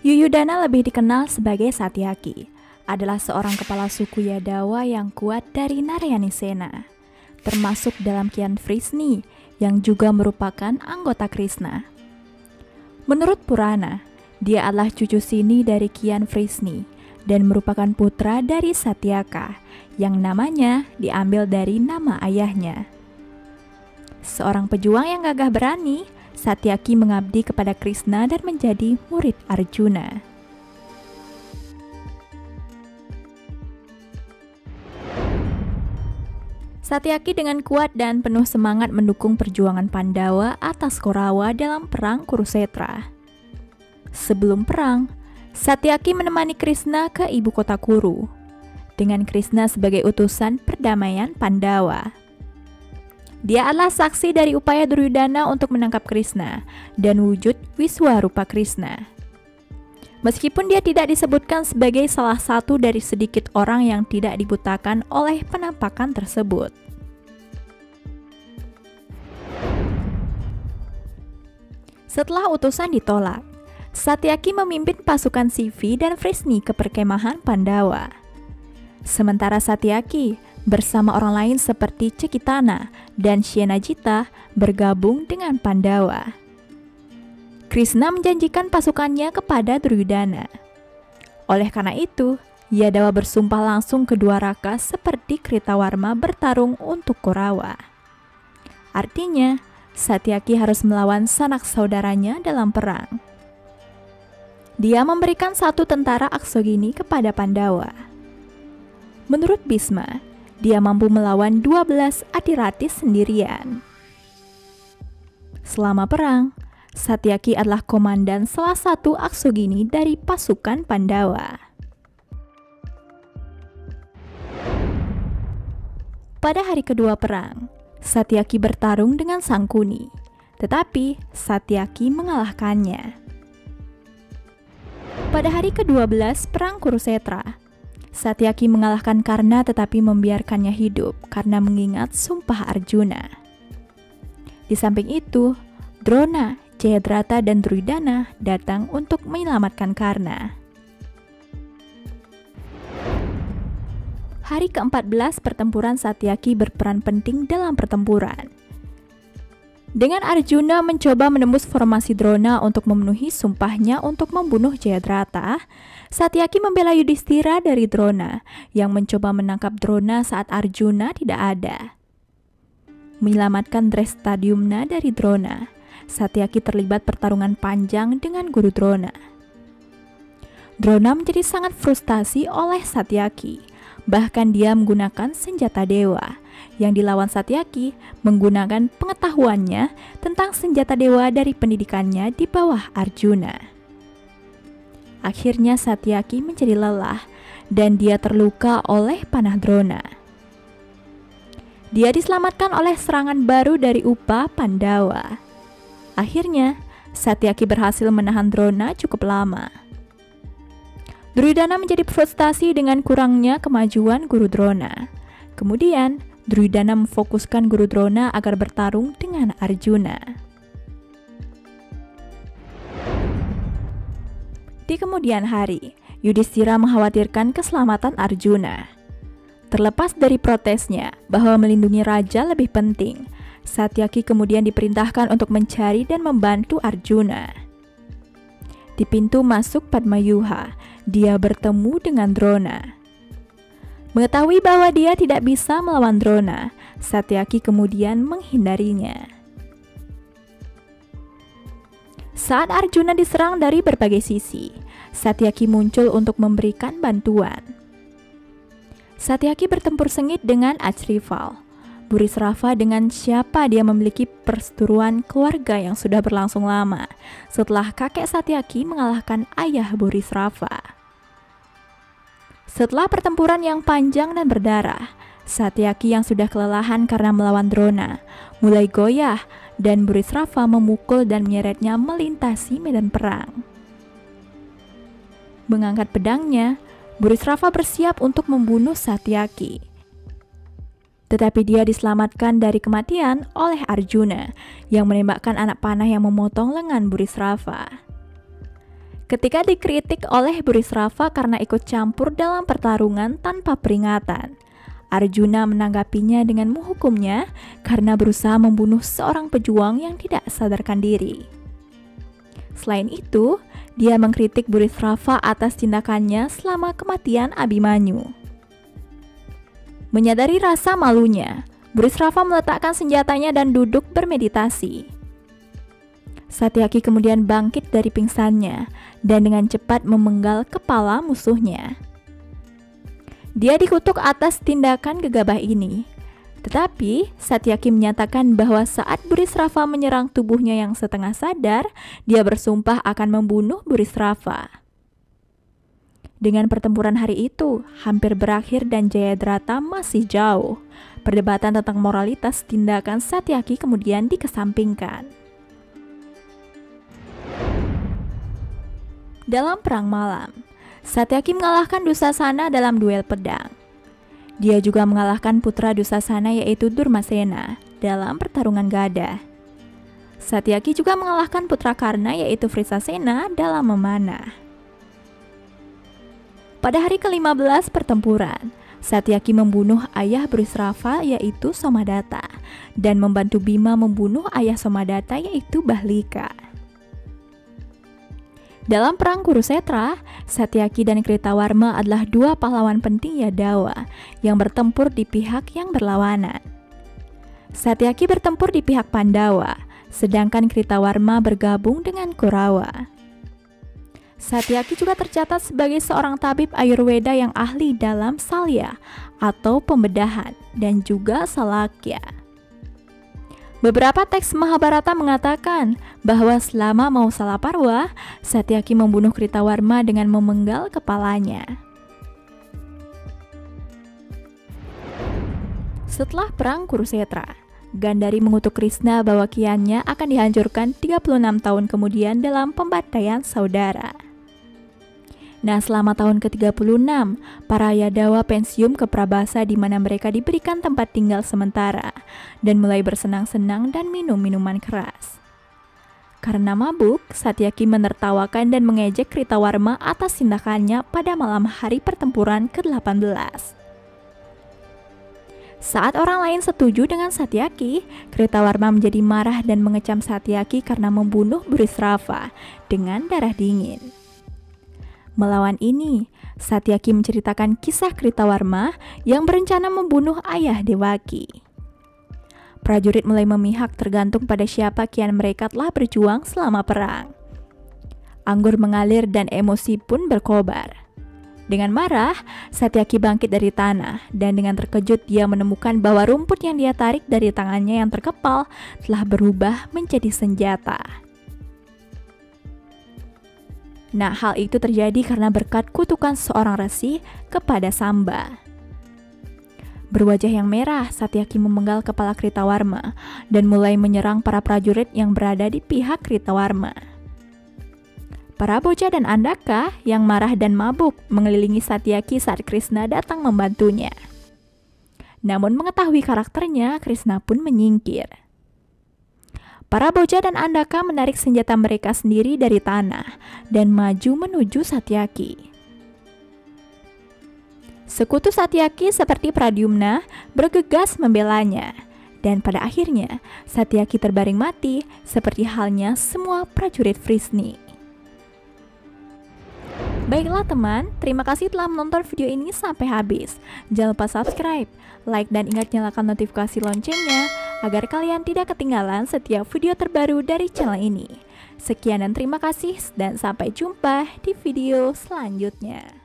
Yuyudana lebih dikenal sebagai Satyaki, adalah seorang kepala suku Yadawa yang kuat dari Narayani Sena, termasuk dalam Kian Vrisni yang juga merupakan anggota Krishna. Menurut Purana, dia adalah cucu sini dari Kian Vrisni dan merupakan putra dari Satyaka yang namanya diambil dari nama ayahnya. Seorang pejuang yang gagah berani, Satyaki mengabdi kepada Krishna dan menjadi murid Arjuna. Satyaki dengan kuat dan penuh semangat mendukung perjuangan Pandawa atas Korawa dalam perang Kurusetra. Sebelum perang, Satyaki menemani Krishna ke ibu kota Kuru, dengan Krishna sebagai utusan perdamaian Pandawa. Dia adalah saksi dari upaya Duryudana untuk menangkap Krishna dan wujud Wiswarupa Krishna. Meskipun dia tidak disebutkan sebagai salah satu dari sedikit orang yang tidak dibutakan oleh penampakan tersebut. Setelah utusan ditolak, Satyaki memimpin pasukan Sivi dan Vrisni ke perkemahan Pandawa. Sementara Satyaki bersama orang lain seperti Cekitana dan Syenajita bergabung dengan Pandawa. Krishna menjanjikan pasukannya kepada Duryudana. Oleh karena itu, Yadawa bersumpah langsung kedua raka seperti Kritawarma bertarung untuk Korawa. Artinya, Satyaki harus melawan sanak saudaranya dalam perang. Dia memberikan satu tentara Aksogini kepada Pandawa. Menurut Bhisma, dia mampu melawan 12 Adiratis sendirian. Selama perang, Satyaki adalah komandan salah satu Aksogini dari pasukan Pandawa. Pada hari kedua perang, Satyaki bertarung dengan Sangkuni, tetapi Satyaki mengalahkannya. Pada hari ke-12 perang Kurusetra, Satyaki mengalahkan Karna tetapi membiarkannya hidup karena mengingat sumpah Arjuna. Di samping itu, Drona, Jayadrata, dan Duryudana datang untuk menyelamatkan Karna. Hari ke-14 pertempuran, Satyaki berperan penting dalam pertempuran. Dengan Arjuna mencoba menembus formasi Drona untuk memenuhi sumpahnya untuk membunuh Jayadrata, Satyaki membela Yudhishthira dari Drona yang mencoba menangkap Drona saat Arjuna tidak ada. Menyelamatkan Drestadyumna dari Drona, Satyaki terlibat pertarungan panjang dengan guru Drona. Drona menjadi sangat frustasi oleh Satyaki, bahkan dia menggunakan senjata dewa yang dilawan Satyaki menggunakan pengetahuannya tentang senjata dewa dari pendidikannya di bawah Arjuna. Akhirnya Satyaki menjadi lelah dan dia terluka oleh panah Drona. Dia diselamatkan oleh serangan baru dari Upa Pandawa. Akhirnya Satyaki berhasil menahan Drona cukup lama. Duryudana menjadi frustasi dengan kurangnya kemajuan guru Drona. Kemudian Duryudana memfokuskan guru Drona agar bertarung dengan Arjuna. Di kemudian hari, Yudhishthira mengkhawatirkan keselamatan Arjuna. Terlepas dari protesnya bahwa melindungi raja lebih penting, Satyaki kemudian diperintahkan untuk mencari dan membantu Arjuna. Di pintu masuk Padmayuha, dia bertemu dengan Drona. Mengetahui bahwa dia tidak bisa melawan Drona, Satyaki kemudian menghindarinya. Saat Arjuna diserang dari berbagai sisi, Satyaki muncul untuk memberikan bantuan. Satyaki bertempur sengit dengan Achrival, Burisrafa dengan siapa dia memiliki perseteruan keluarga yang sudah berlangsung lama setelah kakek Satyaki mengalahkan ayah Burisrafa. Setelah pertempuran yang panjang dan berdarah, Satyaki yang sudah kelelahan karena melawan Drona mulai goyah dan Burisrafa memukul dan menyeretnya melintasi medan perang. Mengangkat pedangnya, Burisrafa bersiap untuk membunuh Satyaki. Tetapi dia diselamatkan dari kematian oleh Arjuna yang menembakkan anak panah yang memotong lengan Burisrafa. Ketika dikritik oleh Burisrawa karena ikut campur dalam pertarungan tanpa peringatan, Arjuna menanggapinya dengan menghukumnya karena berusaha membunuh seorang pejuang yang tidak sadarkan diri. Selain itu, dia mengkritik Burisrawa atas tindakannya selama kematian Abhimanyu. Menyadari rasa malunya, Burisrawa meletakkan senjatanya dan duduk bermeditasi. Satyaki kemudian bangkit dari pingsannya dan dengan cepat memenggal kepala musuhnya. Dia dikutuk atas tindakan gegabah ini. Tetapi Satyaki menyatakan bahwa saat Burisrawa menyerang tubuhnya yang setengah sadar, dia bersumpah akan membunuh Burisrawa. Dengan pertempuran hari itu hampir berakhir dan Jayadrata masih jauh. Perdebatan tentang moralitas tindakan Satyaki kemudian dikesampingkan. Dalam perang malam, Satyaki mengalahkan Dusasana dalam duel pedang. Dia juga mengalahkan putra Dusasana yaitu Durmasena dalam pertarungan gada. Satyaki juga mengalahkan putra Karna yaitu Vrisasena dalam memanah. Pada hari ke-15 pertempuran, Satyaki membunuh ayah Burisrawa yaitu Somadatta dan membantu Bima membunuh ayah Somadatta yaitu Bahlika. Dalam perang Kurusetra, Satyaki dan Kritawarma adalah dua pahlawan penting Yadawa yang bertempur di pihak yang berlawanan. Satyaki bertempur di pihak Pandawa, sedangkan Kritawarma bergabung dengan Kurawa. Satyaki juga tercatat sebagai seorang tabib Ayurveda yang ahli dalam salya atau pembedahan dan juga salakya. Beberapa teks Mahabharata mengatakan bahwa selama Mausala-parwa, Satyaki membunuh Kritawarma dengan memenggal kepalanya. Setelah perang Kurusetra, Gandhari mengutuk Krishna bahwa kiannya akan dihancurkan 36 tahun kemudian dalam pembantaian saudara. Nah, selama tahun ke-36, para Yadawa pensiun ke Prabhasa di mana mereka diberikan tempat tinggal sementara dan mulai bersenang-senang dan minum minuman keras. Karena mabuk, Satyaki menertawakan dan mengejek Kritawarma atas tindakannya pada malam hari pertempuran ke-18. Saat orang lain setuju dengan Satyaki, Kritawarma menjadi marah dan mengecam Satyaki karena membunuh Burisrawa dengan darah dingin. Melawan ini, Satyaki menceritakan kisah Kritawarma yang berencana membunuh ayah Dewaki. Prajurit mulai memihak tergantung pada siapa kian mereka telah berjuang selama perang. Anggur mengalir dan emosi pun berkobar. Dengan marah, Satyaki bangkit dari tanah dan dengan terkejut dia menemukan bahwa rumput yang dia tarik dari tangannya yang terkepal telah berubah menjadi senjata. Nah, hal itu terjadi karena berkat kutukan seorang resi kepada Samba. Berwajah yang merah, Satyaki memenggal kepala Kritawarma dan mulai menyerang para prajurit yang berada di pihak Kritawarma. Para bocah dan Andaka yang marah dan mabuk mengelilingi Satyaki saat Krishna datang membantunya. Namun mengetahui karakternya, Krishna pun menyingkir. Para bocah dan Andaka menarik senjata mereka sendiri dari tanah dan maju menuju Satyaki. Sekutu Satyaki seperti Pradyumna bergegas membelanya, dan pada akhirnya Satyaki terbaring mati seperti halnya semua prajurit Vrisni. Baiklah teman, terima kasih telah menonton video ini sampai habis. Jangan lupa subscribe, like, dan ingat nyalakan notifikasi loncengnya agar kalian tidak ketinggalan setiap video terbaru dari channel ini. Sekian dan terima kasih dan sampai jumpa di video selanjutnya.